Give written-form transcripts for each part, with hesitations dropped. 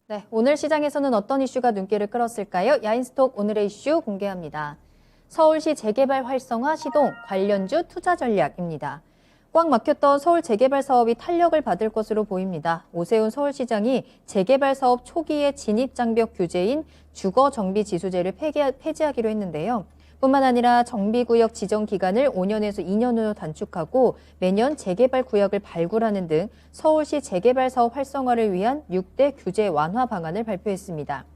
네, 오늘 시장에서는 어떤 이슈가 눈길을 끌었을까요? 야인스톡 오늘의 이슈 공개합니다. 서울시 재개발 활성화 시동 관련주 투자 전략입니다. 꽉 막혔던 서울 재개발 사업이 탄력을 받을 것으로 보입니다. 오세훈 서울시장이 재개발 사업 초기의 진입 장벽 규제인 주거 정비 지수제를 폐지하기로 했는데요. 뿐만 아니라 정비구역 지정 기간을 5년에서 2년으로 단축하고 매년 재개발 구역을 발굴하는 등 서울시 재개발 사업 활성화를 위한 6대 규제 완화 방안을 발표했습니다.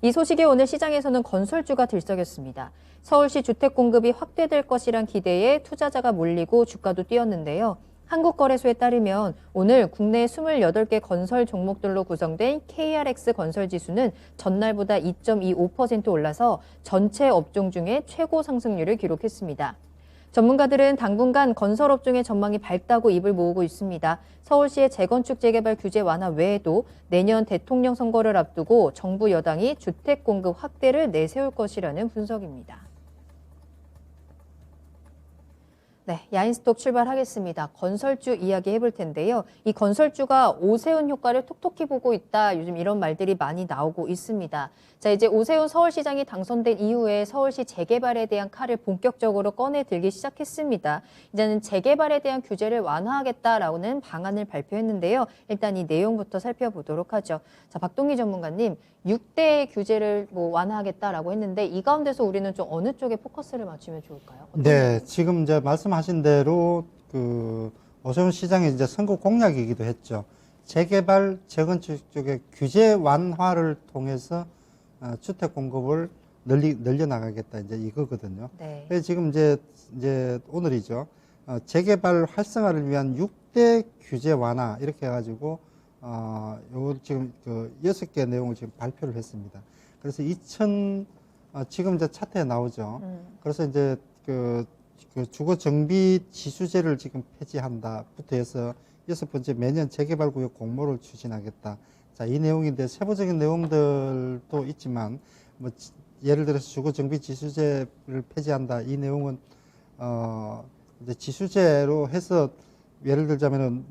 이 소식에 오늘 시장에서는 건설주가 들썩였습니다. 서울시 주택 공급이 확대될 것이란 기대에 투자자가 몰리고 주가도 뛰었는데요. 한국거래소에 따르면 오늘 국내 28개 건설 종목들로 구성된 KRX 건설 지수는 전날보다 2.25% 올라서 전체 업종 중에 최고 상승률을 기록했습니다. 전문가들은 당분간 건설업종의 전망이 밝다고 입을 모으고 있습니다. 서울시의 재건축 재개발 규제 완화 외에도 내년 대통령 선거를 앞두고 정부 여당이 주택 공급 확대를 내세울 것이라는 분석입니다. 네, 야인스톡 출발하겠습니다. 건설주 이야기 해볼 텐데요. 이 건설주가 오세훈 효과를 톡톡히 보고 있다. 요즘 이런 말들이 많이 나오고 있습니다. 자, 이제 오세훈 서울시장이 당선된 이후에 서울시 재개발에 대한 칼을 본격적으로 꺼내 들기 시작했습니다. 이제는 재개발에 대한 규제를 완화하겠다라는 방안을 발표했는데요. 일단 이 내용부터 살펴보도록 하죠. 자, 박동희 전문가님, 6대 규제를 완화하겠다라고 했는데 이 가운데서 우리는 좀 어느 쪽에 포커스를 맞추면 좋을까요? 네, 지금 이제 말씀하신 대로 오세훈 시장의 이제 선거 공약이기도 했죠. 재개발, 재건축 쪽의 규제 완화를 통해서 주택 공급을 늘려나가겠다 이제 이거거든요. 네. 그래서 지금 이제 오늘이죠. 재개발 활성화를 위한 6대 규제 완화 이렇게 해가지고 요 지금 6개 내용을 지금 발표를 했습니다. 그래서 지금 이제 차트에 나오죠. 그래서 이제 그 주거 정비 지수제를 지금 폐지한다부터 해서 6번째 매년 재개발 구역 공모를 추진하겠다. 자, 이 내용인데 세부적인 내용들도 있지만 뭐 예를 들어서 주거 정비 지수제를 폐지한다. 이 내용은 이제 지수제로 해서 예를 들자면은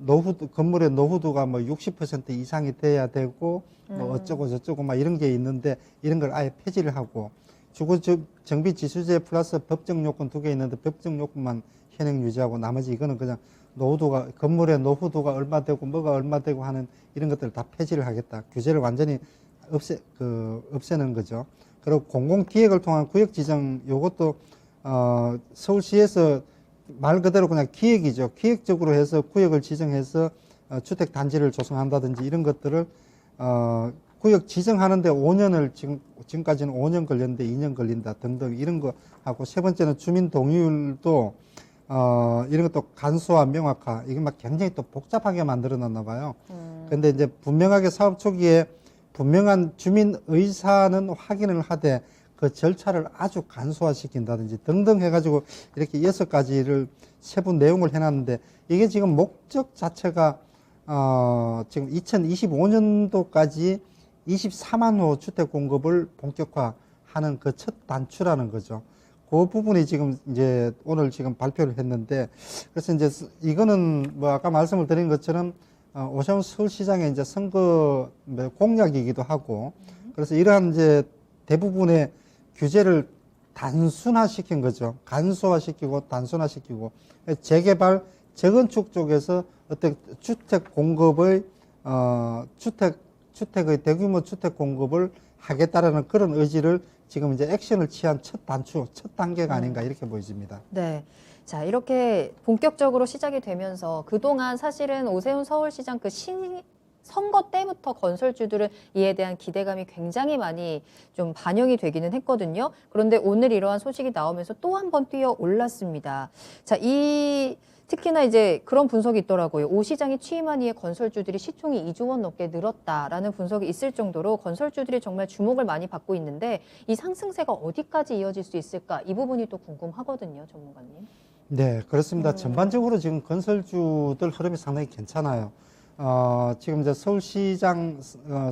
건물의 노후도가 뭐 60% 이상이 돼야 되고 뭐 어쩌고 저쩌고 막 이런 게 있는데 이런 걸 아예 폐지를 하고 주거 정비 지수제 플러스 법정 요건 2개 있는데 법정 요건만 현행 유지하고 나머지 이거는 그냥 건물의 노후도가 얼마 되고 뭐가 얼마 되고 하는 이런 것들을 다 폐지를 하겠다. 규제를 완전히 없애는 거죠. 그리고 공공기획을 통한 구역 지정 요것도 서울시에서 말 그대로 그냥 기획이죠. 기획적으로 해서 구역을 지정해서 주택 단지를 조성한다든지 이런 것들을 구역 지정하는데 5년을 지금까지는 5년 걸렸는데 2년 걸린다 등등 이런 거 하고 세 번째는 주민 동의율도 이런 것도 간소화 명확화 이게 막 굉장히 또 복잡하게 만들어 놨나 봐요. 근데 이제 분명하게 사업 초기에 분명한 주민 의사는 확인을 하되 그 절차를 아주 간소화시킨다든지 등등 해가지고 이렇게 6가지를 세부 내용을 해놨는데 이게 지금 목적 자체가 지금 2025년도까지 24만 호 주택 공급을 본격화하는 그 첫 단추라는 거죠. 그 부분이 지금 이제 오늘 지금 발표를 했는데 그래서 이제 이거는 뭐 아까 말씀을 드린 것처럼 오세훈 서울시장의 이제 선거 공약이기도 하고 그래서 이러한 이제 대부분의 규제를 단순화시킨 거죠. 간소화시키고 단순화시키고 재개발, 재건축 쪽에서 어떤 주택 공급의 주택의 대규모 주택 공급을 하겠다라는 그런 의지를 지금 이제 액션을 취한 첫 단계가 아닌가 이렇게 보여집니다. 네. 자, 이렇게 본격적으로 시작이 되면서 그동안 사실은 오세훈 서울시장 선거 때부터 건설주들은 이에 대한 기대감이 굉장히 많이 좀 반영이 되기는 했거든요. 그런데 오늘 이러한 소식이 나오면서 또 한 번 뛰어 올랐습니다. 자, 특히나 이제 그런 분석이 있더라고요. 오 시장이 취임한 이에 건설주들이 시총이 2조 원 넘게 늘었다라는 분석이 있을 정도로 건설주들이 정말 주목을 많이 받고 있는데 이 상승세가 어디까지 이어질 수 있을까? 이 부분이 또 궁금하거든요, 전문가님. 네, 그렇습니다. 전반적으로 지금 건설주들 흐름이 상당히 괜찮아요. 지금 이제 서울시장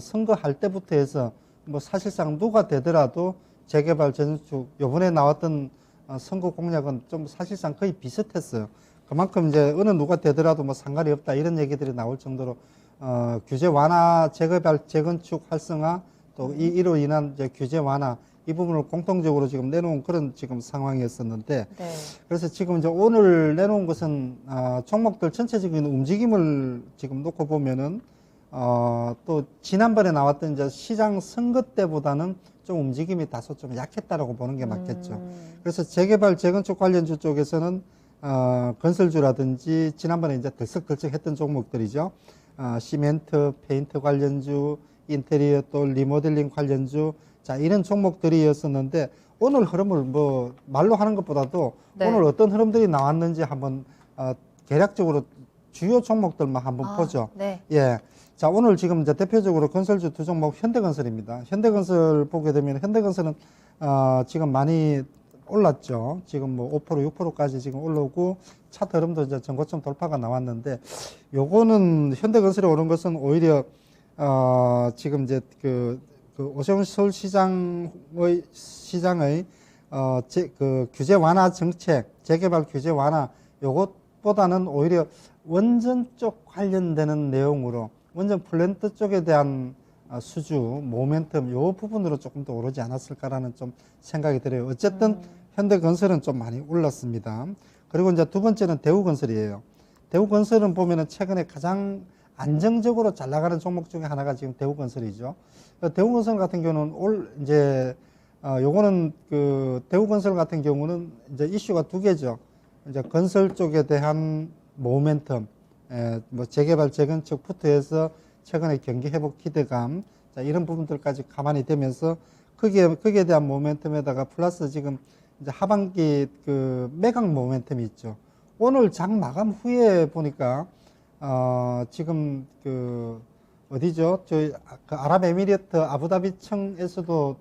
선거할 때부터 해서 뭐 사실상 누가 되더라도 재개발, 재건축 요번에 나왔던 선거 공약은 좀 사실상 거의 비슷했어요. 그만큼 이제 어느 누가 되더라도 뭐 상관이 없다 이런 얘기들이 나올 정도로 규제 완화, 재개발, 재건축 활성화, 또 이로 인한 이제 규제 완화, 이 부분을 공통적으로 지금 내놓은 그런 지금 상황이었었는데, 네. 그래서 지금 이제 오늘 내놓은 것은, 종목들 전체적인 움직임을 지금 놓고 보면은, 또 지난번에 나왔던 이제 시장 선거 때보다는 좀 움직임이 다소 좀 약했다라고 보는 게 맞겠죠. 그래서 재개발, 재건축 관련주 쪽에서는, 건설주라든지 지난번에 이제 들썩들썩 했던 종목들이죠. 시멘트, 페인트 관련주, 인테리어 또 리모델링 관련주, 자, 이런 종목들이었었는데, 오늘 흐름을 뭐, 말로 하는 것보다도 네. 오늘 어떤 흐름들이 나왔는지 한번, 대략적으로 주요 종목들만 한번 보죠. 네. 예. 자, 오늘 지금 이제 대표적으로 건설주 두 종목 현대건설입니다. 현대건설 보게 되면 현대건설은, 지금 많이 올랐죠. 지금 뭐 5%, 6%까지 지금 올라오고 차트 흐름도 이제 전고점 돌파가 나왔는데, 요거는 현대건설이 오른 것은 오히려, 지금 이제 그 오세훈 시장의 규제 완화 정책, 재개발 규제 완화, 요것보다는 오히려 원전 쪽 관련되는 내용으로 원전 플랜트 쪽에 대한 수주, 모멘텀, 요 부분으로 조금 더 오르지 않았을까라는 좀 생각이 들어요. 어쨌든 현대건설은 좀 많이 올랐습니다. 그리고 이제 두 번째는 대우건설이에요. 대우건설은 보면은 최근에 가장 안정적으로 잘 나가는 종목 중에 하나가 지금 대우건설이죠. 대우건설 같은 경우는 요거는 대우건설 같은 경우는 이제 이슈가 두 개죠. 이제 건설 쪽에 대한 모멘텀, 뭐 재개발, 재건축부터 해서 최근에 경기 회복 기대감, 자, 이런 부분들까지 가만히 되면서 거기에 대한 모멘텀에다가 플러스 지금 이제 하반기 매각 모멘텀이 있죠. 오늘 장 마감 후에 보니까 지금 어디죠? 저희 아랍에미리트 아부다비청에서도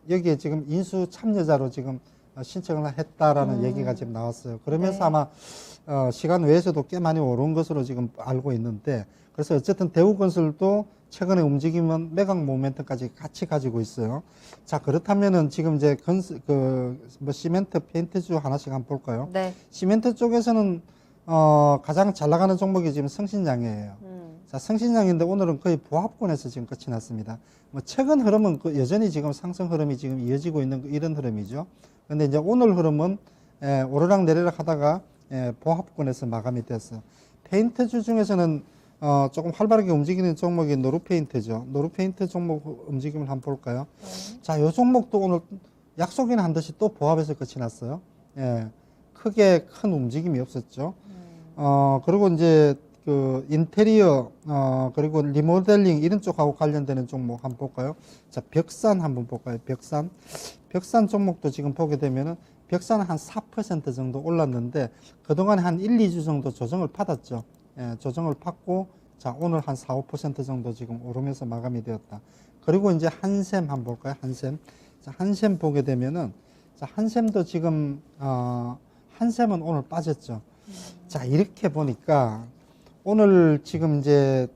여기에 지금 인수 참여자로 지금 신청을 했다라는 얘기가 지금 나왔어요. 그러면서 네. 아마 시간 외에서도 꽤 많이 오른 것으로 지금 알고 있는데, 그래서 어쨌든 대우건설도 최근에 움직임은 매각 모멘텀까지 같이 가지고 있어요. 자, 그렇다면은 지금 이제 뭐 시멘트, 페인트주 하나씩 한번 볼까요? 네. 시멘트 쪽에서는 가장 잘 나가는 종목이 지금 성신양이에요. 자, 성신양인데 오늘은 거의 보합권에서 지금 끝이 났습니다. 뭐 최근 흐름은 여전히 지금 상승 흐름이 지금 이어지고 있는 이런 흐름이죠. 근데 이제 오늘 흐름은 오르락 내리락 하다가 보합권에서 마감이 됐어요. 페인트주 중에서는 조금 활발하게 움직이는 종목이 노루페인트죠. 노루페인트 종목 움직임을 한번 볼까요? 자, 요 종목도 오늘 약속이나 한 듯이 또 보합에서 끝이 났어요. 예, 크게 큰 움직임이 없었죠. 그리고 이제 인테리어, 그리고 리모델링 이런 쪽하고 관련되는 종목 한번 볼까요? 자, 벽산 한번 볼까요? 벽산 종목도 지금 보게 되면은 벽산은 한 4% 정도 올랐는데 그동안에 한 1, 2주 정도 조정을 받았죠. 예, 조정을 받고 자, 오늘 한 4, 5% 정도 지금 오르면서 마감이 되었다. 그리고 이제 한샘 한번 볼까요? 한샘. 자, 한샘 보게 되면은 자, 한샘도 지금 한샘은 오늘 빠졌죠. 자, 이렇게 보니까 오늘 지금 이제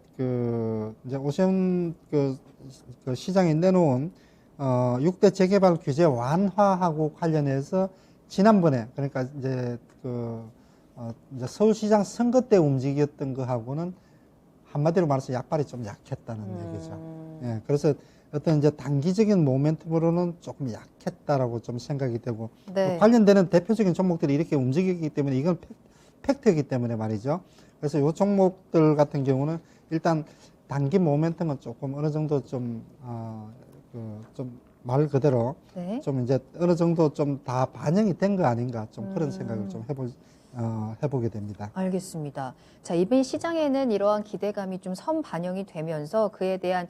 이제 오션 시장에 내놓은 6대 재개발 규제 완화하고 관련해서 지난번에 그러니까 이제 이제 서울시장 선거 때 움직였던 거하고는 한마디로 말해서 약발이 좀 약했다는 얘기죠. 예, 그래서 어떤 이제 단기적인 모멘텀으로는 조금 약했다라고 좀 생각이 되고 네. 관련되는 대표적인 종목들이 이렇게 움직이기 때문에 이건 팩트이기 때문에 말이죠. 그래서 이 종목들 같은 경우는 일단 단기 모멘텀은 조금 어느 정도 좀 말 그대로 네. 좀 이제 어느 정도 좀 다 반영이 된 거 아닌가 좀 그런 생각을 좀 해보게 됩니다. 알겠습니다. 자, 이번 시장에는 이러한 기대감이 좀 선반영이 되면서 그에 대한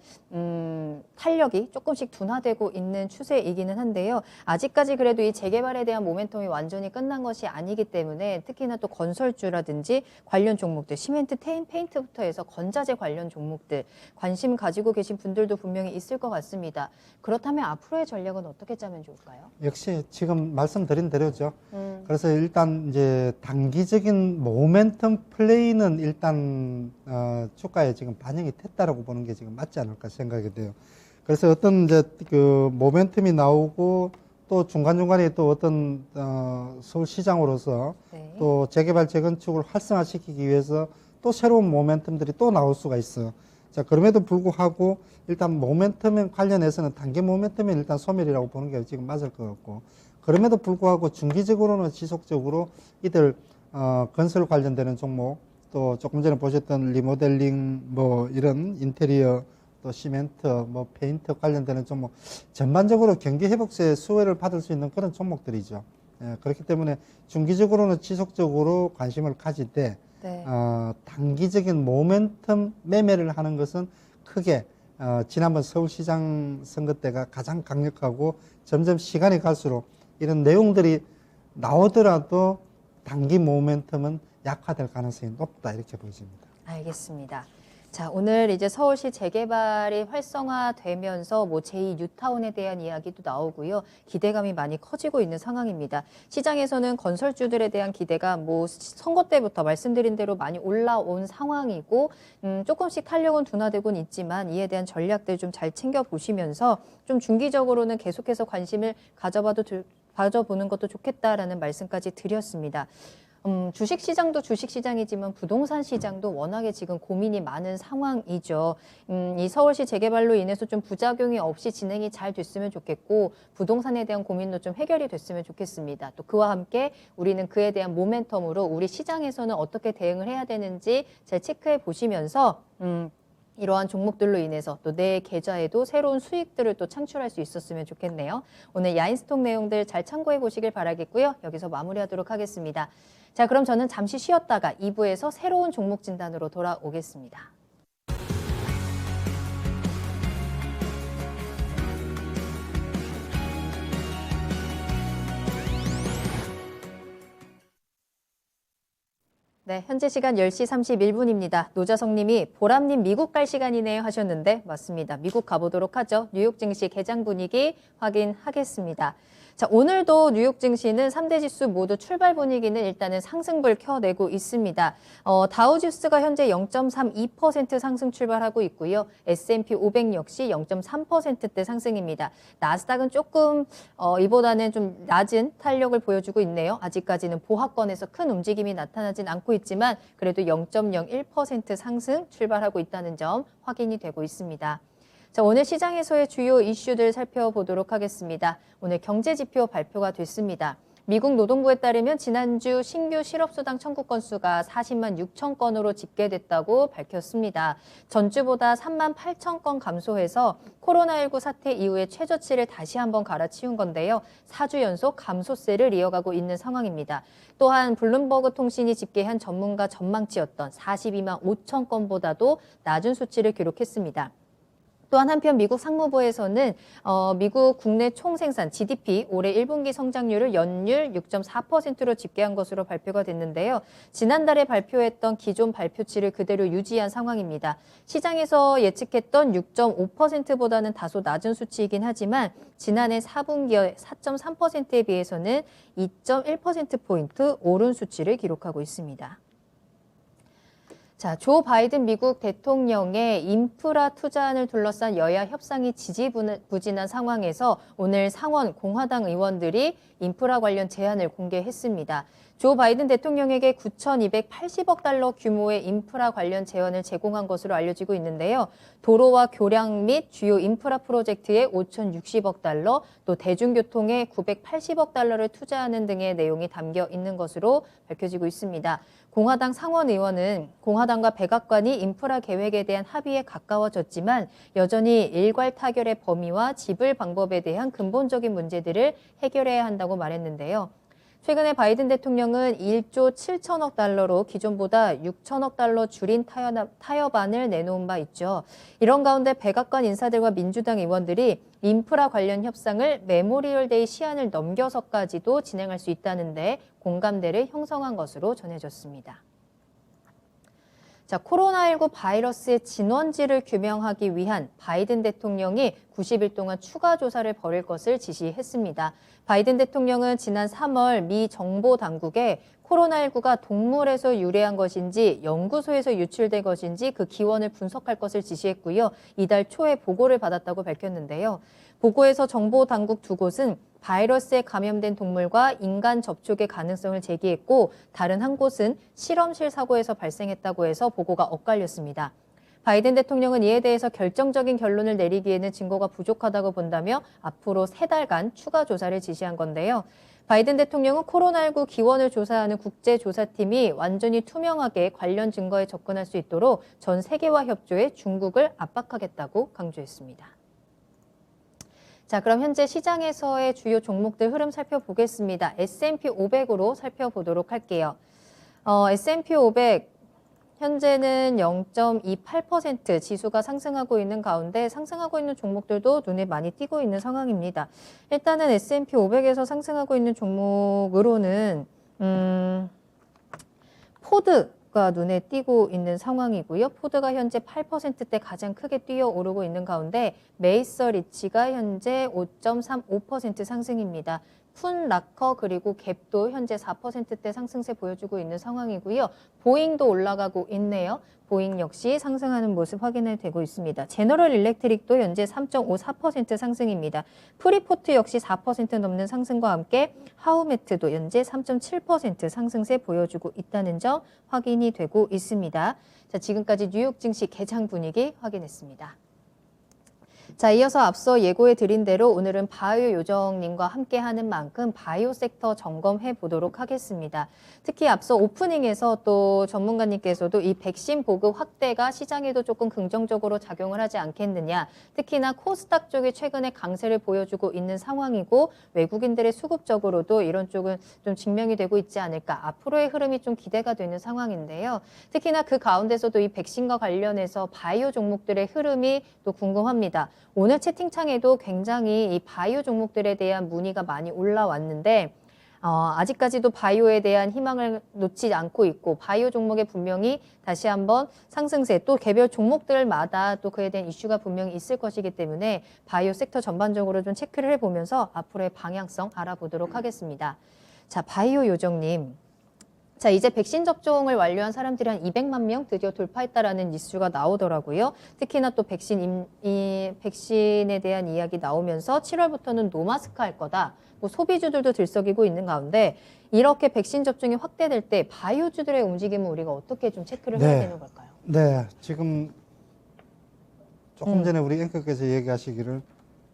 탄력이 조금씩 둔화되고 있는 추세이기는 한데요. 아직까지 그래도 이 재개발에 대한 모멘텀이 완전히 끝난 것이 아니기 때문에 특히나 또 건설주라든지 관련 종목들, 시멘트, 페인트부터 해서 건자재 관련 종목들 관심 가지고 계신 분들도 분명히 있을 것 같습니다. 그렇다면 앞으로의 전략은 어떻게 짜면 좋을까요? 역시 지금 말씀드린 대로죠. 그래서 일단 이제 단기적인 모멘텀 플레이는 일단 주가에 지금 반영이 됐다라고 보는 게 지금 맞지 않을까 생각이 돼요. 그래서 어떤 이제 모멘텀이 나오고 또 중간중간에 또 어떤 서울시장으로서 네. 또 재개발 재건축을 활성화시키기 위해서 또 새로운 모멘텀들이 또 나올 수가 있어요. 자, 그럼에도 불구하고 일단 모멘텀에 관련해서는 단기 모멘텀에 일단 소멸이라고 보는 게 지금 맞을 것 같고, 그럼에도 불구하고 중기적으로는 지속적으로 이들 건설 관련되는 종목, 또 조금 전에 보셨던 리모델링, 뭐 이런 인테리어, 또 시멘트, 뭐 페인트 관련되는 종목, 전반적으로 경기 회복세의 수혜를 받을 수 있는 그런 종목들이죠. 예, 그렇기 때문에 중기적으로는 지속적으로 관심을 가질 때 네. 단기적인 모멘텀 매매를 하는 것은 크게 지난번 서울시장 선거 때가 가장 강력하고, 점점 시간이 갈수록 이런 내용들이 나오더라도 단기 모멘텀은 약화될 가능성이 높다, 이렇게 보여집니다. 알겠습니다. 자, 오늘 이제 서울시 재개발이 활성화되면서 뭐 제2 뉴타운에 대한 이야기도 나오고요. 기대감이 많이 커지고 있는 상황입니다. 시장에서는 건설주들에 대한 기대가 뭐 선거 때부터 말씀드린 대로 많이 올라온 상황이고, 조금씩 탄력은 둔화되곤 있지만 이에 대한 전략들 좀 잘 챙겨보시면서 좀 중기적으로는 계속해서 관심을 가져보는 것도 좋겠다라는 말씀까지 드렸습니다. 주식시장도 주식시장이지만 부동산 시장도 워낙에 지금 고민이 많은 상황이죠. 이 서울시 재개발로 인해서 좀 부작용이 없이 진행이 잘 됐으면 좋겠고, 부동산에 대한 고민도 좀 해결이 됐으면 좋겠습니다. 또 그와 함께 우리는 그에 대한 모멘텀으로 우리 시장에서는 어떻게 대응을 해야 되는지 잘 체크해 보시면서 이러한 종목들로 인해서 또 내 계좌에도 새로운 수익들을 또 창출할 수 있었으면 좋겠네요. 오늘 야인스톡 내용들 잘 참고해 보시길 바라겠고요. 여기서 마무리하도록 하겠습니다. 자, 그럼 저는 잠시 쉬었다가 2부에서 새로운 종목 진단으로 돌아오겠습니다. 네, 현재 시간 10시 31분입니다. 노자성 님이 보람님 미국 갈 시간이네요 하셨는데 맞습니다. 미국 가보도록 하죠. 뉴욕 증시 개장 분위기 확인하겠습니다. 자, 오늘도 뉴욕 증시는 3대 지수 모두 출발 분위기는 일단은 상승불 켜내고 있습니다. 다우지수가 현재 0.32% 상승 출발하고 있고요. S&P 500 역시 0.3%대 상승입니다. 나스닥은 조금 이보다는 좀 낮은 탄력을 보여주고 있네요. 아직까지는 보합권에서 큰 움직임이 나타나진 않고 있지만 그래도 0.01% 상승 출발하고 있다는 점 확인이 되고 있습니다. 자, 오늘 시장에서의 주요 이슈들 살펴보도록 하겠습니다. 오늘 경제지표 발표가 됐습니다. 미국 노동부에 따르면 지난주 신규 실업수당 청구 건수가 40만 6천 건으로 집계됐다고 밝혔습니다. 전주보다 3만 8천 건 감소해서 코로나19 사태 이후에 최저치를 다시 한번 갈아치운 건데요. 4주 연속 감소세를 이어가고 있는 상황입니다. 또한 블룸버그 통신이 집계한 전문가 전망치였던 42만 5천 건보다도 낮은 수치를 기록했습니다. 또한 한편 미국 상무부에서는 미국 국내 총생산 GDP 올해 1분기 성장률을 연율 6.4%로 집계한 것으로 발표가 됐는데요. 지난달에 발표했던 기존 발표치를 그대로 유지한 상황입니다. 시장에서 예측했던 6.5%보다는 다소 낮은 수치이긴 하지만 지난해 4분기의 4.3%에 비해서는 2.1%포인트 오른 수치를 기록하고 있습니다. 자, 조 바이든 미국 대통령의 인프라 투자안을 둘러싼 여야 협상이 지지부진한 상황에서 오늘 상원 공화당 의원들이 인프라 관련 제안을 공개했습니다. 조 바이든 대통령에게 9,280억 달러 규모의 인프라 관련 제안을 제공한 것으로 알려지고 있는데요. 도로와 교량 및 주요 인프라 프로젝트에 5,060억 달러, 또 대중교통에 980억 달러를 투자하는 등의 내용이 담겨 있는 것으로 밝혀지고 있습니다. 공화당 상원 의원은 공화당과 백악관이 인프라 계획에 대한 합의에 가까워졌지만 여전히 일괄 타결의 범위와 지불 방법에 대한 근본적인 문제들을 해결해야 한다고 말했는데요. 최근에 바이든 대통령은 1조 7천억 달러로 기존보다 6천억 달러 줄인 타협안을 내놓은 바 있죠. 이런 가운데 백악관 인사들과 민주당 의원들이 인프라 관련 협상을 메모리얼 데이 시한을 넘겨서까지도 진행할 수 있다는데 공감대를 형성한 것으로 전해졌습니다. 자, 코로나19 바이러스의 진원지를 규명하기 위한 바이든 대통령이 90일 동안 추가 조사를 벌일 것을 지시했습니다. 바이든 대통령은 지난 3월 미 정보 당국에 코로나19가 동물에서 유래한 것인지 연구소에서 유출된 것인지 그 기원을 분석할 것을 지시했고요. 이달 초에 보고를 받았다고 밝혔는데요. 보고에서 정보 당국 두 곳은 바이러스에 감염된 동물과 인간 접촉의 가능성을 제기했고 다른 한 곳은 실험실 사고에서 발생했다고 해서 보고가 엇갈렸습니다. 바이든 대통령은 이에 대해서 결정적인 결론을 내리기에는 증거가 부족하다고 본다며 앞으로 3달간 추가 조사를 지시한 건데요. 바이든 대통령은 코로나19 기원을 조사하는 국제조사팀이 완전히 투명하게 관련 증거에 접근할 수 있도록 전 세계와 협조해 중국을 압박하겠다고 강조했습니다. 자, 그럼 현재 시장에서의 주요 종목들 흐름 살펴보겠습니다. S&P 500으로 살펴보도록 할게요. S&P 500 현재는 0.28% 지수가 상승하고 있는 가운데 상승하고 있는 종목들도 눈에 많이 띄고 있는 상황입니다. 일단은 S&P 500에서 상승하고 있는 종목으로는 포드가 눈에 띄고 있는 상황이고요. 포드가 현재 8%대 가장 크게 뛰어오르고 있는 가운데 메이서 리치가 현재 5.35% 상승입니다. 푼라커 그리고 갭도 현재 4%대 상승세 보여주고 있는 상황이고요. 보잉도 올라가고 있네요. 보잉 역시 상승하는 모습 확인이 되고 있습니다. 제너럴 일렉트릭도 현재 3.54% 상승입니다. 프리포트 역시 4% 넘는 상승과 함께 하우메트도 현재 3.7% 상승세 보여주고 있다는 점 확인이 되고 있습니다. 자, 지금까지 뉴욕 증시 개장 분위기 확인했습니다. 자, 이어서 앞서 예고해 드린 대로 오늘은 바이오 요정님과 함께하는 만큼 바이오 섹터 점검해 보도록 하겠습니다. 특히 앞서 오프닝에서 또 전문가님께서도 이 백신 보급 확대가 시장에도 조금 긍정적으로 작용을 하지 않겠느냐. 특히나 코스닥 쪽이 최근에 강세를 보여주고 있는 상황이고 외국인들의 수급적으로도 이런 쪽은 좀 증명이 되고 있지 않을까. 앞으로의 흐름이 좀 기대가 되는 상황인데요. 특히나 그 가운데서도 이 백신과 관련해서 바이오 종목들의 흐름이 또 궁금합니다. 오늘 채팅창에도 굉장히 이 바이오 종목들에 대한 문의가 많이 올라왔는데 아직까지도 바이오에 대한 희망을 놓지 않고 있고 바이오 종목에 분명히 다시 한번 상승세 또 개별 종목들마다 또 그에 대한 이슈가 분명히 있을 것이기 때문에 바이오 섹터 전반적으로 좀 체크를 해보면서 앞으로의 방향성 알아보도록 하겠습니다. 자, 바이오 요정님. 자, 이제 백신 접종을 완료한 사람들이 한 200만 명 드디어 돌파했다라는 뉴스가 나오더라고요. 특히나 또 백신에 대한 이야기 나오면서 7월부터는 노마스크 할 거다. 뭐 소비주들도 들썩이고 있는 가운데 이렇게 백신 접종이 확대될 때 바이오주들의 움직임은 우리가 어떻게 좀 체크를 해야 되는 걸까요? 네, 지금 조금 전에 우리 앵커께서 얘기하시기를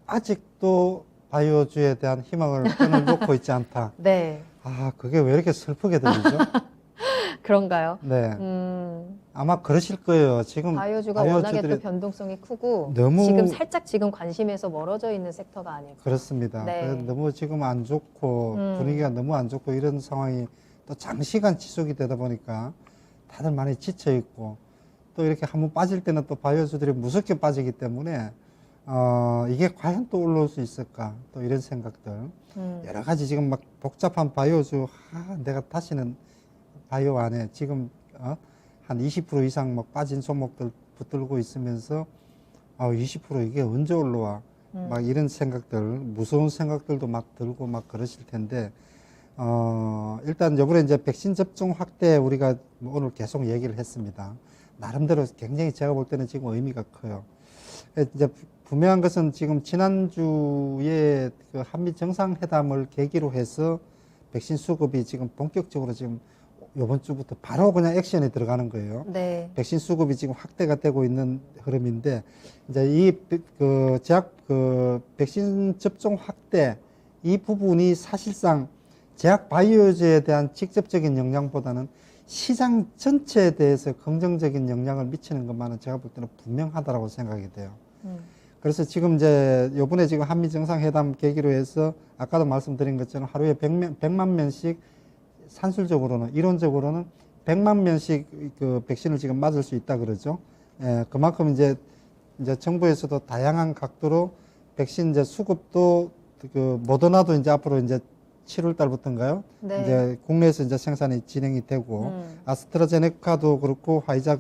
아직도 바이오주에 대한 희망을 끈을 놓고 있지 않다. 네. 아, 그게 왜 이렇게 슬프게 들리죠? 그런가요? 네. 아마 그러실 거예요. 지금 바이오주가 워낙에 또 변동성이 크고 지금 살짝 지금 관심에서 멀어져 있는 섹터가 아닐까. 그렇습니다. 네. 너무 지금 안 좋고 분위기가 너무 안 좋고 이런 상황이 또 장시간 지속이 되다 보니까 다들 많이 지쳐 있고 또 이렇게 한번 빠질 때는 또 바이오주들이 무섭게 빠지기 때문에 이게 과연 또 올라올 수 있을까 또 이런 생각들 여러 가지 지금 막 복잡한 바이오주 내가 다시는 바이오 안에 지금 한 20% 이상 막 빠진 종목들 붙들고 있으면서 20% 이게 언제 올라와 막 이런 생각들 무서운 생각들도 막 들고 막 그러실 텐데 일단 요번에 이제 백신 접종 확대 우리가 오늘 계속 얘기를 했습니다. 나름대로 굉장히 제가 볼 때는 지금 의미가 커요. 이제 분명한 것은 지금 지난주에 그 한미 정상회담을 계기로 해서 백신 수급이 지금 본격적으로 지금 이번 주부터 바로 그냥 액션에 들어가는 거예요. 네. 백신 수급이 지금 확대가 되고 있는 흐름인데 이제 그 백신 접종 확대 이 부분이 사실상 제약 바이오주에 대한 직접적인 영향보다는 시장 전체에 대해서 긍정적인 영향을 미치는 것만은 제가 볼 때는 분명하다라고 생각이 돼요. 그래서 지금 이제 요번에 지금 한미 정상회담 계기로 해서 아까도 말씀드린 것처럼 하루에 100만 명씩 산술적으로는 이론적으로는 100만 명씩 그 백신을 지금 맞을 수 있다 그러죠. 예, 그만큼 이제 정부에서도 다양한 각도로 백신 이제 수급도 그 모더나도 이제 앞으로 이제 7월 달부터인가요? 네. 이제 국내에서 이제 생산이 진행이 되고 아스트라제네카도 그렇고 화이자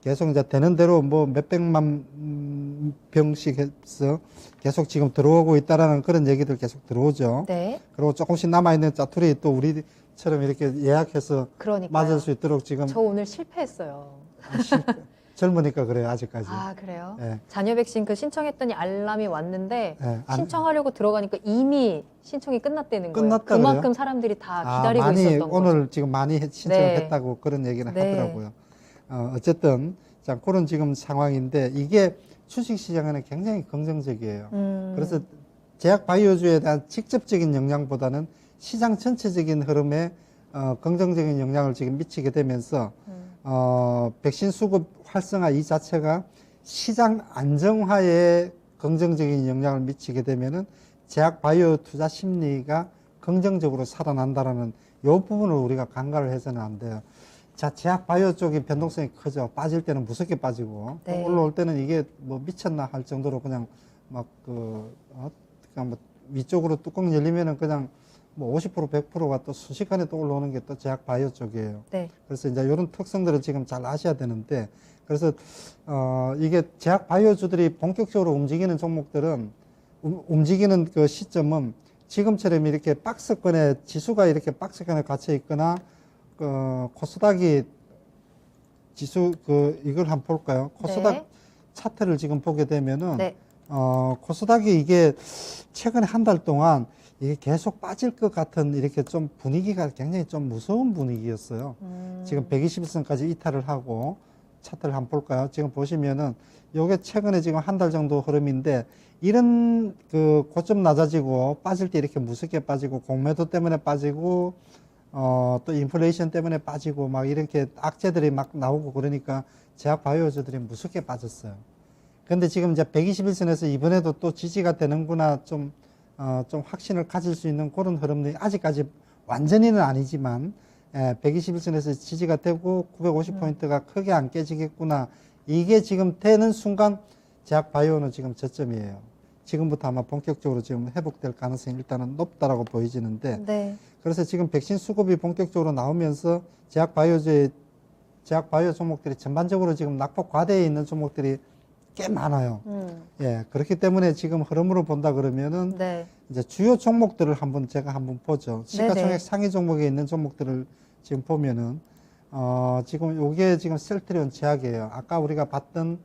계속 이제 되는 대로 뭐 몇백만 병씩 해서 계속 지금 들어오고 있다라는 그런 얘기들 계속 들어오죠. 네. 그리고 조금씩 남아있는 짜투리 또 우리처럼 이렇게 예약해서 그러니까요. 맞을 수 있도록 지금. 저 오늘 실패했어요. 젊으니까 그래요, 아직까지. 아, 그래요? 예. 자녀 백신 그 신청했더니 알람이 왔는데 예, 신청하려고 들어가니까 이미 신청이 끝났다는 거예요. 끝났다 그만큼 그래요? 사람들이 다 기다리고 많이 있었던 거죠. 오늘 지금 많이 신청을 네. 했다고 그런 얘기를 네. 하더라고요. 어쨌든 자 그런 지금 상황인데 이게 주식시장에는 굉장히 긍정적이에요. 그래서 제약 바이오주에 대한 직접적인 영향보다는 시장 전체적인 흐름에 긍정적인 영향을 지금 미치게 되면서 백신 수급 활성화 이 자체가 시장 안정화에 긍정적인 영향을 미치게 되면은 제약 바이오 투자 심리가 긍정적으로 살아난다라는 이 부분을 우리가 간과를 해서는 안 돼요. 자, 제약 바이오 쪽이 변동성이 크죠. 빠질 때는 무섭게 빠지고 또 네. 올라올 때는 이게 뭐 미쳤나 할 정도로 그냥 막 그냥 뭐 위쪽으로 뚜껑 열리면은 그냥 뭐 50% 100%가 또 순식간에 또 올라오는 게 또 제약 바이오 쪽이에요. 네. 그래서 이제 이런 특성들을 지금 잘 아셔야 되는데 그래서 이게 제약 바이오주들이 본격적으로 움직이는 종목들은 움직이는 그 시점은 지금처럼 이렇게 박스권에 지수가 이렇게 박스권에 갇혀 있거나 코스닥이 지수 이걸 한번 볼까요? 코스닥 네. 차트를 지금 보게 되면은 네. 코스닥이 이게 최근에 한 달 동안 이게 계속 빠질 것 같은 이렇게 좀 분위기가 굉장히 좀 무서운 분위기였어요. 지금 121선까지 이탈을 하고 차트를 한번 볼까요? 지금 보시면은 요게 최근에 지금 한 달 정도 흐름인데 이런 그 고점 낮아지고 빠질 때 이렇게 무섭게 빠지고 공매도 때문에 빠지고 또 인플레이션 때문에 빠지고 막 이렇게 악재들이 막 나오고 그러니까 제약 바이오주들이 무섭게 빠졌어요. 근데 지금 이제 121선에서 이번에도 또 지지가 되는구나 좀 확신을 가질 수 있는 그런 흐름들이 아직까지 완전히는 아니지만 121선에서 지지가 되고 950포인트가 크게 안 깨지겠구나. 이게 지금 되는 순간 제약 바이오는 지금 저점이에요. 지금부터 아마 본격적으로 지금 회복될 가능성이 일단은 높다라고 보여지는데 네. 그래서 지금 백신 수급이 본격적으로 나오면서 제약 바이오 종목들이 전반적으로 지금 낙폭 과대에 있는 종목들이 꽤 많아요. 예, 그렇기 때문에 지금 흐름으로 본다 그러면은 네. 이제 주요 종목들을 제가 한번 보죠. 시가총액 네네. 상위 종목에 있는 종목들을 지금 보면은 지금 요게 지금 셀트리온 제약이에요. 아까 우리가 봤던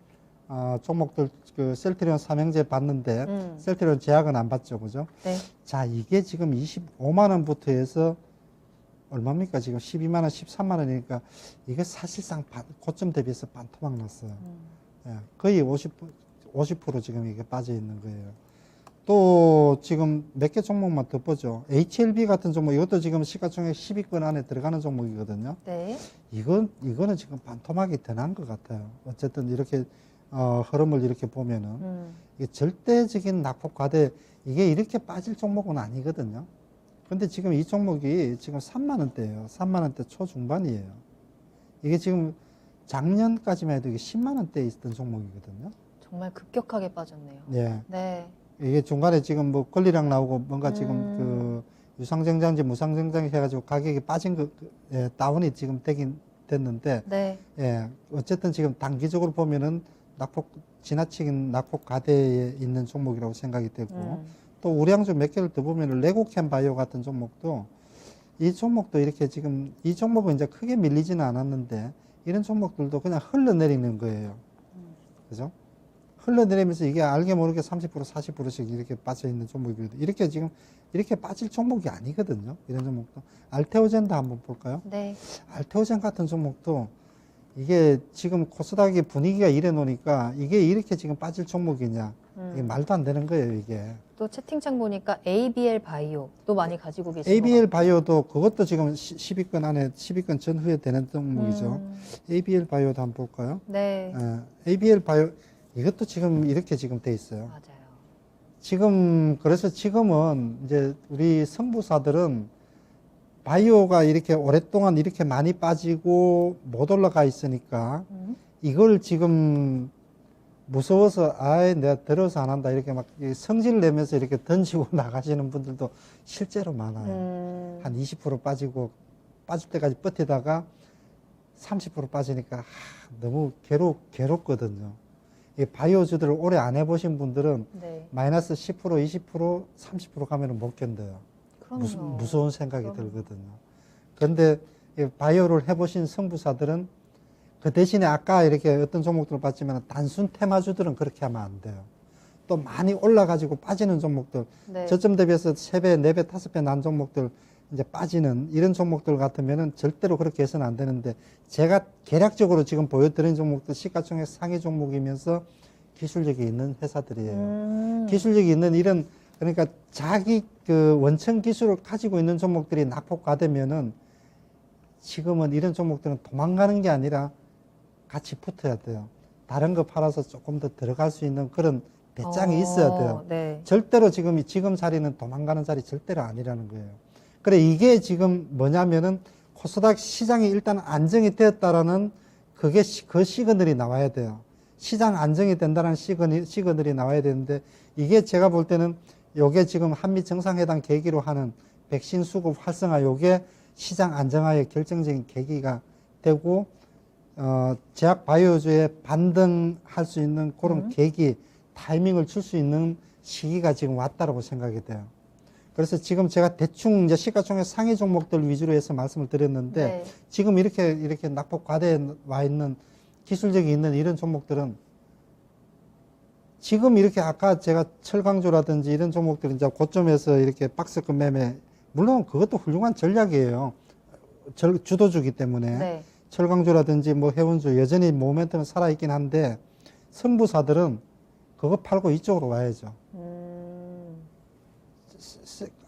종목들 그 셀트리온 삼형제 봤는데 셀트리온 제약은 안 봤죠, 그죠? 네. 자, 이게 지금 25만 원부터 해서 얼마입니까? 지금 12만 원, 13만 원이니까 이게 사실상 고점 대비해서 반토막 났어요. 예, 거의 50% 지금 이게 빠져 있는 거예요. 또 지금 몇 개 종목만 더 보죠. HLB 같은 종목, 이것도 지금 시가총액 10위권 안에 들어가는 종목이거든요. 네. 이거는 지금 반토막이 더 난 것 같아요. 어쨌든 이렇게 흐름을 이렇게 보면은 이게 절대적인 낙폭 과대 이게 이렇게 빠질 종목은 아니거든요. 근데 지금 이 종목이 지금 3만 원대예요. 3만 원대 초중반이에요. 이게 지금 작년까지만 해도 이게 10만 원대에 있던 종목이거든요. 정말 급격하게 빠졌네요. 예. 네. 이게 중간에 지금 뭐 권리랑 나오고 뭔가 지금 그 유상증장제, 무상증장제 해가지고 가격이 빠진 예, 다운이 지금 되긴 됐는데, 네. 예, 어쨌든 지금 단기적으로 보면은 지나치긴 낙폭 가대에 있는 종목이라고 생각이 되고, 또 우량주 몇 개를 더 보면은 레고캠 바이오 같은 종목도 이 종목도 이렇게 지금 이 종목은 이제 크게 밀리지는 않았는데 이런 종목들도 그냥 흘러내리는 거예요. 그죠? 흘러내리면서 이게 알게 모르게 30% 40%씩 이렇게 빠져 있는 종목이거든요. 이렇게 지금 이렇게 빠질 종목이 아니거든요. 이런 종목도. 알테오젠도 한번 볼까요? 네. 알테오젠 같은 종목도 이게 지금 코스닥의 분위기가 이래 놓으니까 이게 이렇게 지금 빠질 종목이냐. 이게 말도 안 되는 거예요, 이게. 또 채팅창 보니까 ABL 바이오도 많이 가지고 계신 ABL 것 바이오도 그것도 지금 10위권 안에 10위권 전후에 되는 종목이죠. ABL 바이오도 한번 볼까요? 네. ABL 바이오 이것도 지금 이렇게 지금 돼 있어요. 맞아요. 그래서 지금은 이제 우리 선부사들은 바이오가 이렇게 오랫동안 이렇게 많이 빠지고 못 올라가 있으니까 이걸 지금 무서워서 내가 들어서 안 한다 이렇게 막 성질 내면서 이렇게 던지고 나가시는 분들도 실제로 많아요. 한 20% 빠지고 빠질 때까지 버티다가 30% 빠지니까 너무 괴롭거든요. 이 바이오주들을 오래 안 해보신 분들은 네. 마이너스 10%, 20%, 30% 가면 못 견뎌요. 그럼요. 무서운 생각이 들거든요. 그런데 이 바이오를 해보신 성부사들은 그 대신에 아까 이렇게 어떤 종목들을 봤지만 단순 테마주들은 그렇게 하면 안 돼요. 또 많이 올라가지고 빠지는 종목들, 네. 저점 대비해서 3배, 4배, 5배 난 종목들 이제 빠지는 이런 종목들 같으면은 절대로 그렇게 해서는 안 되는데, 제가 개략적으로 지금 보여드린 종목들 시가총액 상위 종목이면서 기술력이 있는 회사들이에요. 기술력이 있는 이런, 그러니까 자기 그 원천 기술을 가지고 있는 종목들이 낙폭과되면은 지금은 이런 종목들은 도망가는 게 아니라 같이 붙어야 돼요. 다른 거 팔아서 조금 더 들어갈 수 있는 그런 배짱이 있어야 돼요. 네. 절대로 지금 자리는 도망가는 자리 절대로 아니라는 거예요. 그래, 이게 지금 뭐냐면은 코스닥 시장이 일단 안정이 되었다라는 그게 그 시그널이 나와야 돼요. 시장 안정이 된다는 시그널이 나와야 되는데, 이게 제가 볼 때는 요게 지금 한미 정상회담 계기로 하는 백신 수급 활성화, 요게 시장 안정화의 결정적인 계기가 되고, 제약 바이오주에 반등할 수 있는 그런 계기, 타이밍을 줄 수 있는 시기가 지금 왔다라고 생각이 돼요. 그래서 지금 제가 대충 이제 시가총액 상위 종목들 위주로 해서 말씀을 드렸는데, 네. 지금 이렇게 낙폭 과대에 와 있는 기술력이 있는 이런 종목들은 지금 이렇게 아까 제가 철강주라든지 이런 종목들 이제 고점에서 이렇게 박스권 매매, 물론 그것도 훌륭한 전략이에요. 주도주기 때문에. 네. 철강주라든지 뭐 해운주 여전히 모멘텀은 살아있긴 한데, 선부사들은 그거 팔고 이쪽으로 와야죠.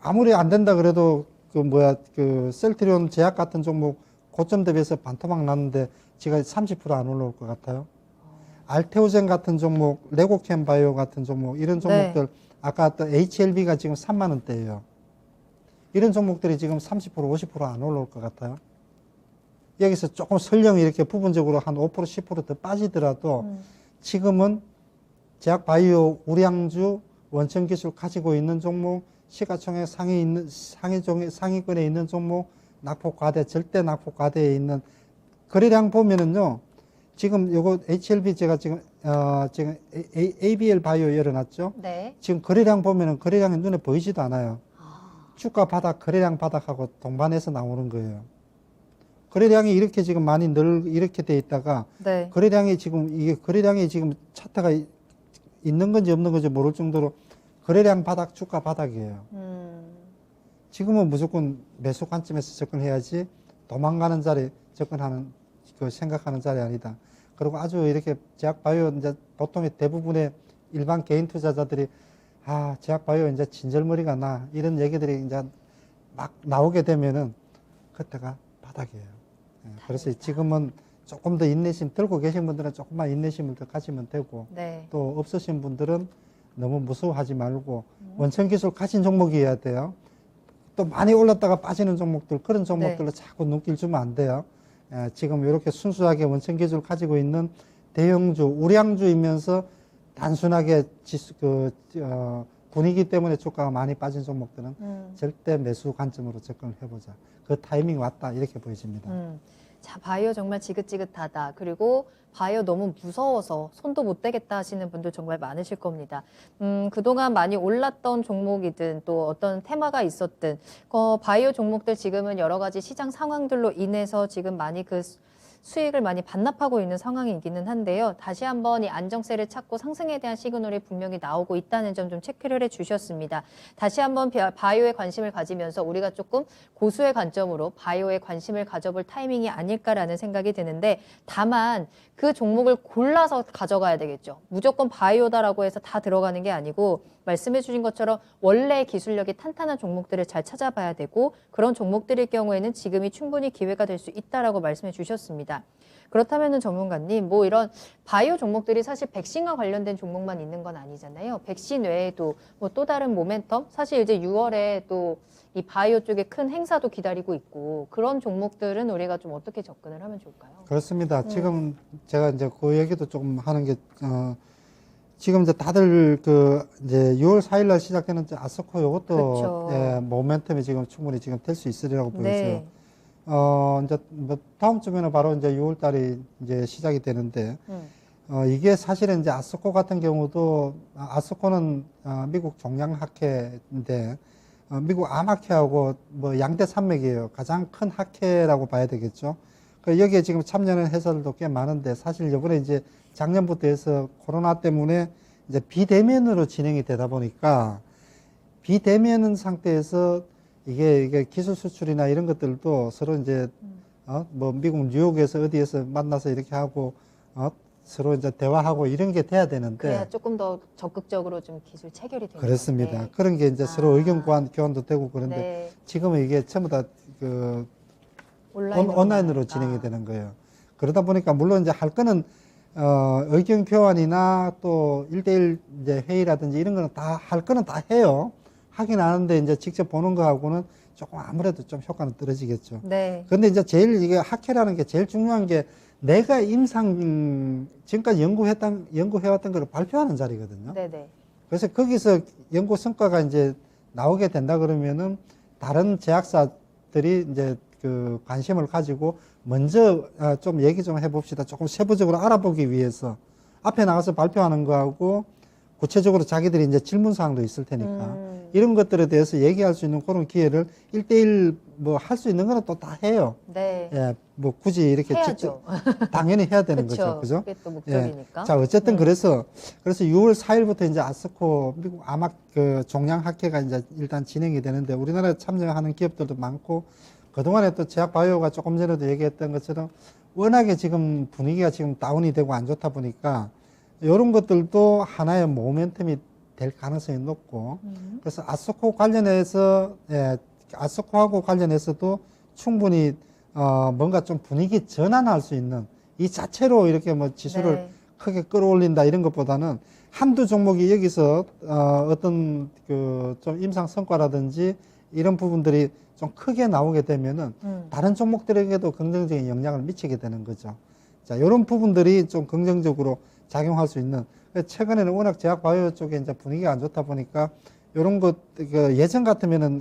아무리 안 된다 그래도 그 셀트리온 제약 같은 종목 고점 대비해서 반토막 났는데 지금 30% 안 올라올 것 같아요. 알테오젠 같은 종목, 레고캠 바이오 같은 종목, 이런 종목들, 네. 아까 또 HLB가 지금 3만 원대예요. 이런 종목들이 지금 30%, 50%안 올라올 것 같아요. 여기서 조금 설령 이렇게 부분적으로 한 5%, 10%더 빠지더라도 지금은 제약 바이오, 우량주, 원천 기술 가지고 있는 종목, 시가총액 상위권에 있는 종목, 낙폭 과대, 절대 낙폭 과대에 있는 거래량 보면은요, 지금 요거 HLB 제가 지금 ABL 바이오 열어놨죠? 네. 지금 거래량 보면은 거래량이 눈에 보이지도 않아요. 주가 바닥, 거래량 바닥하고 동반해서 나오는 거예요. 거래량이 이렇게 지금 많이 이렇게 돼 있다가, 네. 거래량이 지금 차트가 있는 건지 없는 건지 모를 정도로 거래량 바닥, 주가 바닥이에요. 지금은 무조건 매수 관점에서 접근해야지 도망가는 자리 생각하는 자리 아니다. 그리고 아주 이렇게 제약 바이오 이제 보통의 대부분의 일반 개인 투자자들이 제약 바이오 이제 진절머리가 나 이런 얘기들이 이제 막 나오게 되면은 그때가 바닥이에요. 그래서 지금은 조금 더 인내심 들고 계신 분들은 조금만 인내심을 더 가지면 되고, 네. 또 없으신 분들은 너무 무서워하지 말고 원천 기술 가진 종목이어야 돼요. 또 많이 올랐다가 빠지는 종목들, 그런 종목들로, 네. 자꾸 눈길 주면 안 돼요. 지금 이렇게 순수하게 원천 기술 가지고 있는 대형주, 우량주이면서 단순하게 분위기 때문에 주가가 많이 빠진 종목들은 절대 매수 관점으로 접근을 해보자. 그 타이밍이 왔다, 이렇게 보여집니다. 자, 바이오 정말 지긋지긋하다. 그리고 바이오 너무 무서워서 손도 못 대겠다 하시는 분들 정말 많으실 겁니다. 그동안 많이 올랐던 종목이든 또 어떤 테마가 있었든 바이오 종목들 지금은 여러 가지 시장 상황들로 인해서 지금 많이 그 수익을 많이 반납하고 있는 상황이기는 한데요. 다시 한번 이 안정세를 찾고 상승에 대한 시그널이 분명히 나오고 있다는 점 좀 체크를 해주셨습니다. 다시 한번 바이오에 관심을 가지면서 우리가 조금 고수의 관점으로 바이오에 관심을 가져볼 타이밍이 아닐까라는 생각이 드는데, 다만 그 종목을 골라서 가져가야 되겠죠. 무조건 바이오다라고 해서 다 들어가는 게 아니고 말씀해 주신 것처럼 원래 기술력이 탄탄한 종목들을 잘 찾아봐야 되고, 그런 종목들일 경우에는 지금이 충분히 기회가 될 수 있다라고 말씀해 주셨습니다. 그렇다면은 전문가님, 뭐 이런 바이오 종목들이 사실 백신과 관련된 종목만 있는 건 아니잖아요. 백신 외에도 뭐 또 다른 모멘텀, 사실 이제 6월에 또 이 바이오 쪽에 큰 행사도 기다리고 있고, 그런 종목들은 우리가 좀 어떻게 접근을 하면 좋을까요? 그렇습니다. 지금 제가 이제 그 얘기도 조금 하는 게, 지금 이제 다들 이제 6월 4일 날 시작되는 아스코 요것도, 그렇죠. 모멘텀이 지금 충분히 지금 될 수 있으리라고 보여서요. 네. 이제 뭐 다음 주면은 바로 이제 6월 달이 이제 시작이 되는데, 이게 사실은 이제 아스코 같은 경우도, 아스코는 미국 종양학회인데, 미국 암학회하고 뭐 양대 산맥이에요. 가장 큰 학회라고 봐야 되겠죠. 여기에 지금 참여하는 회사들도 꽤 많은데 사실 이번에 이제 작년부터 해서 코로나 때문에 이제 비대면으로 진행이 되다 보니까 비대면 상태에서 이게 기술 수출이나 이런 것들도 서로 이제 뭐 미국 뉴욕에서 어디에서 만나서 이렇게 하고 서로 이제 대화하고 이런 게 돼야 되는데 그래야 조금 더 적극적으로 좀 기술 체결이 되는 그렇습니다. 건데. 그런 게 이제 서로 의견 교환도 되고 그런데 네. 지금은 이게 전부 다 그 온라인으로 온라인으로 하니까. 진행이 되는 거예요. 그러다 보니까 물론 이제 할 거는 의견 교환이나 또 1대1 이제 회의라든지 이런 거는 다 할 거는 다 해요. 하긴 하는데 이제 직접 보는 거하고는 조금 아무래도 좀 효과는 떨어지겠죠. 네. 근데 이제 제일 이게 학회라는 게 제일 중요한 게 내가 지금까지 연구해왔던 걸 발표하는 자리거든요. 네네. 그래서 거기서 연구 성과가 이제 나오게 된다 그러면은 다른 제약사들이 이제 그 관심을 가지고 먼저 좀 얘기 좀 해봅시다. 조금 세부적으로 알아보기 위해서 앞에 나가서 발표하는 거하고 구체적으로 자기들이 이제 질문 사항도 있을 테니까 이런 것들에 대해서 얘기할 수 있는 그런 기회를 1대1 뭐 할 수 있는 거는 또 다 해요. 네. 예, 뭐 굳이 이렇게 해야죠. 당연히 해야 되는 그쵸. 거죠. 그죠? 그게 또 목적이니까. 예. 자, 어쨌든 그래서 6월 4일부터 이제 아스코 미국 아막 그 종양 학회가 이제 일단 진행이 되는데 우리나라에 참여하는 기업들도 많고 그동안에 또 제약 바이오가 조금 전에도 얘기했던 것처럼 워낙에 지금 분위기가 지금 다운이 되고 안 좋다 보니까 이런 것들도 하나의 모멘텀이 될 가능성이 높고 그래서 아스코 관련해서 아스코하고 관련해서도 충분히 뭔가 좀 분위기 전환할 수 있는 이 자체로 이렇게 뭐 지수를 네. 크게 끌어올린다 이런 것보다는 한두 종목이 여기서 어떤 그 좀 임상 성과라든지 이런 부분들이 좀 크게 나오게 되면은 다른 종목들에게도 긍정적인 영향을 미치게 되는 거죠. 자, 이런 부분들이 좀 긍정적으로 작용할 수 있는. 최근에는 워낙 제약 바이오 쪽에 이제 분위기가 안 좋다 보니까 이런 것, 예전 같으면은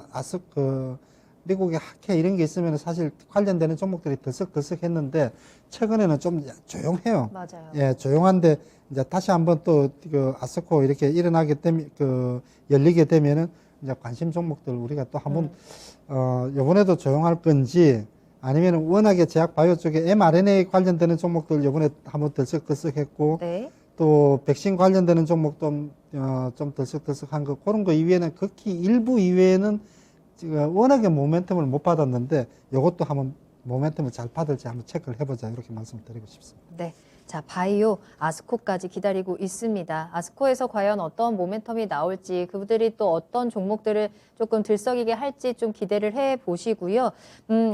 미국의 학회 이런 게 있으면 사실 관련되는 종목들이 들썩들썩 했는데 최근에는 좀 조용해요. 맞아요. 예, 조용한데 이제 다시 한번 또 그 아스코 이렇게 일어나게 되면 열리게 되면은 이제 관심 종목들 우리가 또 한번 요번에도 조용할 건지 아니면 워낙에 제약 바이오 쪽에 mRNA 관련되는 종목들 요번에 한번 들썩들썩했고 네. 또 백신 관련되는 종목도 좀 들썩들썩한 거 그런 거 이외에는 극히 일부 이외에는 지금 워낙에 모멘텀을 못 받았는데 요것도 한번 모멘텀을 잘 받을지 한번 체크를 해보자 이렇게 말씀드리고 싶습니다. 네. 자, 바이오 아스코까지 기다리고 있습니다. 아스코에서 과연 어떤 모멘텀이 나올지 그들이 또 어떤 종목들을 조금 들썩이게 할지 좀 기대를 해 보시고요.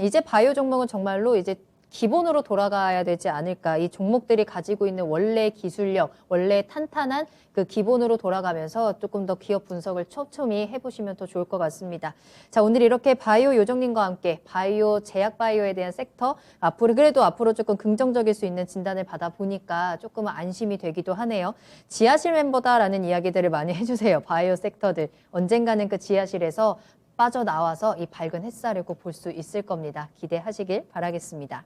이제 바이오 종목은 정말로 이제 기본으로 돌아가야 되지 않을까. 이 종목들이 가지고 있는 원래 기술력, 원래 탄탄한 그 기본으로 돌아가면서 조금 더 기업 분석을 촘촘히 해보시면 더 좋을 것 같습니다. 자, 오늘 이렇게 바이오 요정님과 함께 바이오, 제약 바이오에 대한 섹터, 앞으로 조금 긍정적일 수 있는 진단을 받아보니까 조금 안심이 되기도 하네요. 지하실 멤버다라는 이야기들을 많이 해주세요. 바이오 섹터들. 언젠가는 그 지하실에서 빠져나와서 이 밝은 햇살을 꼭 볼 수 있을 겁니다. 기대하시길 바라겠습니다.